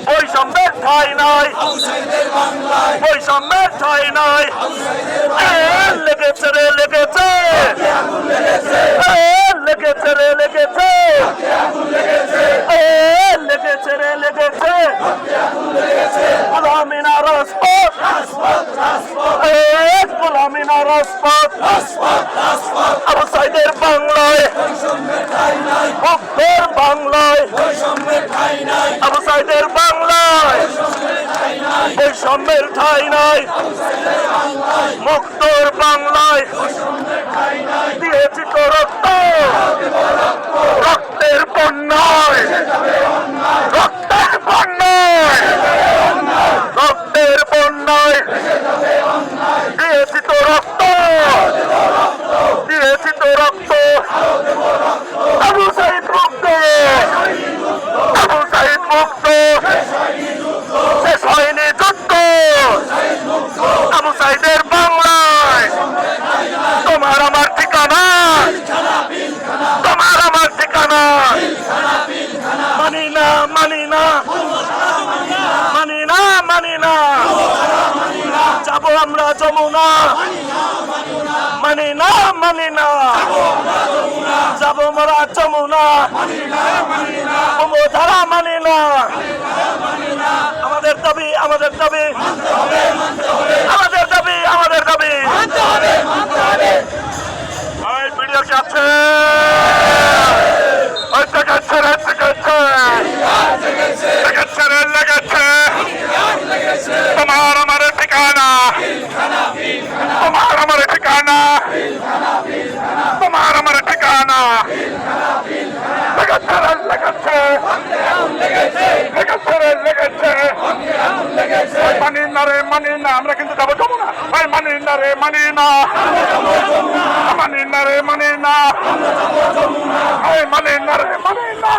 বৈষম্যের ঠাঁই নাই, বৈষম্যের ঠাঁই নাই। লেগেছে রে লেগেছে, লেগেছে রে লেগেছে, লেগেছে রে লেগেছে। গোলামিনা রাজপথ, গোলামিনা রাজপথ। আবু সাইদের বাংলায়, মুক্তর বাংলায়, আবু সাইদের বাংলায় বৈষম্যের ঠাঁই নাই, মুক্তর বাংলায় দিয়েছি তো রক্ত, রক্তের বন্যায়, রক্তের বন্যায়, রক্তের বন্যায় দিয়েছি তো রক্ত, দিয়েছি তো রক্ত। আবু সাইদ মুক্ত, আবু সাইদ মুক্ত, শেষ হয়নি যুদ্ধ। আবু সাইদের বাংলায় তোমার আমার ঠিকানা, তোমার আমার ঠিকানা। মানি না মানি না, মানি না মানি না, যাবো আমরা যমুনা। মানি না মানি না, যাবো আমরা যমুনা। ধারা মানি না, আমাদের দাবি, আমাদের দাবি, আমাদের দাবি, আমাদের দাবি। ওই ভিডিও কি আছে? ওই লেগেছে রে লেগেছে, লেগেছে রে লেগেছে। তোমার আমার ঠিকানা, তোমার আমার ঠিকানা, তোমার আমার ঠিকানা। লেগেছে রে লেগেছে, লেগেছে রে লেগেছে। মানি না রে মানি না, আমরা কিন্তু যাবো যমুনা। ভাই মানি না রে মানি না, মানি না রে মানি না, মানি না রে মানি না।